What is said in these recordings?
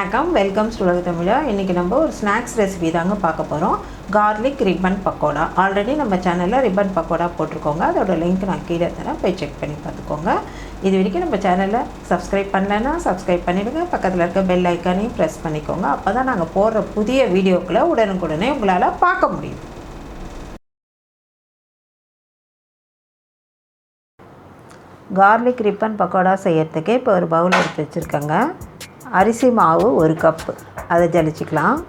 வணக்கம், welcome to உலக தமிழா. இன்றைக்கி நம்ம ஒரு ஸ்நாக்ஸ் ரெசிபி தாங்க பார்க்க போகிறோம். Garlic ribbon pakoda. ஆல்ரெடி நம்ம சேனலில் ரிப்பன் பக்கோடா போட்டிருக்கோங்க. அதோட லிங்க் நான் கீழே தரேன், போய் செக் பண்ணி பார்த்துக்கோங்க. இது வரைக்கும் நம்ம சேனலில் சப்ஸ்கிரைப் பண்ணலைன்னா சப்ஸ்கிரைப் பண்ணிவிடுங்க. பக்கத்தில் இருக்க பெல் ஐக்கானையும் ப்ரெஸ் பண்ணிக்கோங்க. அப்போ தான் நாங்கள் போடுற புதிய வீடியோக்களை உடனுக்குடனே உங்களால் பார்க்க முடியும். கார்லிக் ரிப்பன் பக்கோடா செய்யறதுக்கு இப்போ ஒரு பவுல் எடுத்து வச்சுருக்கேங்க. அரிசி மாவு 1 கப்பு, அதை ஜலிச்சிக்கலாம்.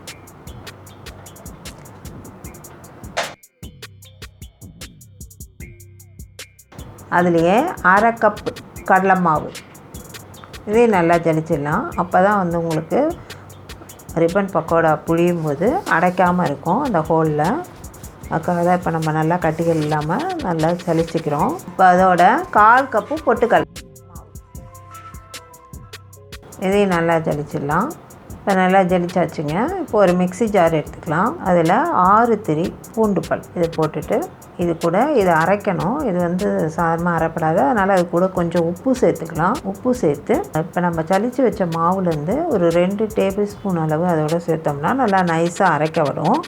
அதுலேயே 1/2 கப் கடலை மாவு, இதையும் நல்லா ஜலிச்சிடலாம். அப்போ தான் உங்களுக்கு ரிப்பன் பக்கோடா புழியும் போது அடைக்காமல் இருக்கும் அந்த ஹோலில். அதுக்காக தான் இப்போ நம்ம நல்லா கட்டிகள் இல்லாமல் நல்லா ஜலிச்சிக்கிறோம். இப்போ அதோட 1/4 கப்பு பொட்டுக்கடலை, இதையும் நல்லா ஜலிச்சிடலாம். இப்போ நல்லா ஜலிச்சாச்சுங்க. இப்போ ஒரு மிக்ஸி ஜார் எடுத்துக்கலாம். அதில் 6 திரி பூண்டு பல் இதை போட்டுட்டு, இது கூட இதை அரைக்கணும். இது சாதாரணமாக அரைப்படாது, அதனால் அது கூட கொஞ்சம் உப்பு சேர்த்துக்கலாம். உப்பு சேர்த்து இப்போ நம்ம ஜலிச்சு வச்ச மாவுலேருந்து ஒரு 2 டேபிள் ஸ்பூன் அளவு அதோடு சேர்த்தோம்னா நல்லா நைஸாக அரைக்க வரும்.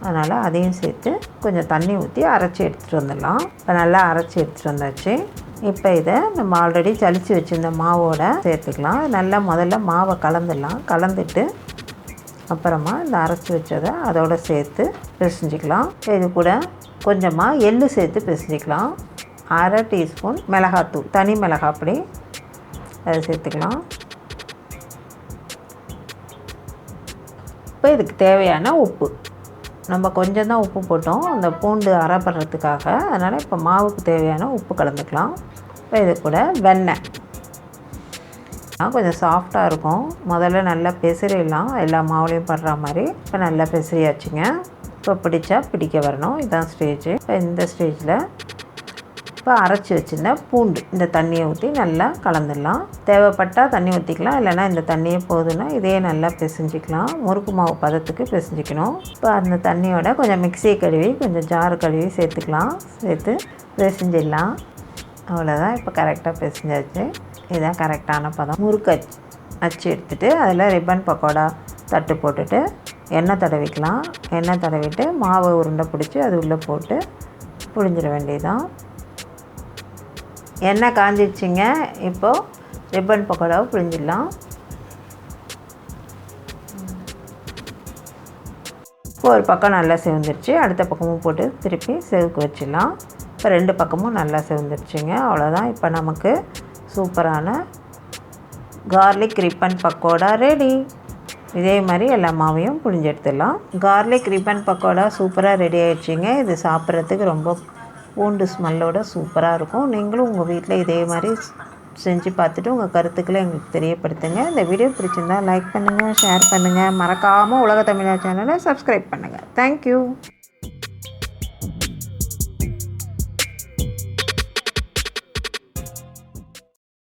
அதனால் அதையும் சேர்த்து கொஞ்சம் தண்ணி ஊற்றி அரைச்சி எடுத்துகிட்டு வந்துடலாம். இப்போ நல்லா அரைச்சி எடுத்துகிட்டு வந்தாச்சு. இப்போ இதை நம்ம ஆல்ரெடி ஜலிச்சு வச்சுருந்த மாவோடு சேர்த்துக்கலாம். நல்லா முதல்ல மாவை கலந்துடலாம். கலந்துட்டு அப்புறமா இந்த அரைச்சி வச்சதை அதோடு சேர்த்து பிசைஞ்சிக்கலாம். இது கூட கொஞ்சமாக எள்ளு சேர்த்து பிசைஞ்சிக்கலாம். 1/2 டீஸ்பூன் மிளகாத்தூள், தனி மிளகாப்பொடி, அதை சேர்த்துக்கலாம். இப்போ இதுக்கு தேவையான உப்பு, நம்ம கொஞ்சம் தான் உப்பு போட்டோம் அந்த பூண்டு அரைப்படுறதுக்காக. அதனால் இப்போ மாவுக்கு தேவையான உப்பு கலந்துக்கலாம். இப்போ இது கூட வெண்ணெய், கொஞ்சம் சாஃப்டாக இருக்கும். முதல்ல நல்லா பெசரிடலாம், எல்லா மாவுலேயும் படுற மாதிரி. இப்போ நல்லா பெசரியாச்சுங்க. இப்போ பிடிக்க வரணும், இதுதான் ஸ்டேஜ். இப்போ இந்த ஸ்டேஜில் இப்போ அரைச்சி வச்சுருந்த பூண்டு இந்த தண்ணியை ஊற்றி நல்லா கலந்துடலாம். தேவைப்பட்டால் தண்ணி ஊற்றிக்கலாம், இல்லைனா இந்த தண்ணியே போதுன்னா இதே நல்லா பிசைஞ்சிக்கலாம். முறுக்கு மாவு பதத்துக்கு பிசைஞ்சிக்கணும். இப்போ அந்த தண்ணியோட கொஞ்சம் மிக்ஸியை கழுவி கொஞ்சம் ஜாரு கழுவி சேர்த்துக்கலாம். சேர்த்து பிசைஞ்சிடலாம். அவ்வளோதான், இப்போ கரெக்டாக பிசைஞ்சாச்சு. இதுதான் கரெக்டான பதம். முறுக்கு அச்சு எடுத்துகிட்டு அதில் ரிப்பன் பக்கோடா தட்டு போட்டுட்டு எண்ணெய் தடவிக்கலாம். எண்ணெய் தடவிட்டு மாவை உருண்டை பிடிச்சி அது உள்ளே போட்டு புழிஞ்சிட வேண்டியதுதான். எண்ணெய் காஞ்சிடுச்சிங்க. இப்போது ரிப்பன் பக்கோடாவை புழிஞ்சிடலாம். இப்போ ஒரு பக்கம் நல்லா செவந்துருச்சு, அடுத்த பக்கமும் போட்டு திருப்பி செவுக்கு வச்சிடலாம். இப்போ 2 பக்கமும் நல்லா செவந்துருச்சுங்க. அவ்வளோதான், இப்போ நமக்கு சூப்பரான கார்லிக் ரிப்பன் பக்கோடா ரெடி. இதே மாதிரி எல்லா மாவையும் புழிஞ்சு எடுத்துடலாம். கார்லிக் ரிப்பன் பக்கோடா சூப்பராக ரெடி ஆகிடுச்சிங்க. இது சாப்பிட்றதுக்கு ரொம்ப பூண்டு ஸ்மெல்லோடு சூப்பராக இருக்கும். நீங்களும் உங்கள் வீட்டில் இதே மாதிரி செஞ்சு பார்த்துட்டு உங்கள் கருத்துக்களை எங்களுக்கு தெரியப்படுத்துங்க. இந்த வீடியோ பிடிச்சிருந்தால் லைக் பண்ணுங்கள், ஷேர் பண்ணுங்கள். மறக்காமல் உலக தமிழா சேனலை சப்ஸ்கிரைப் பண்ணுங்கள். தேங்க்யூ.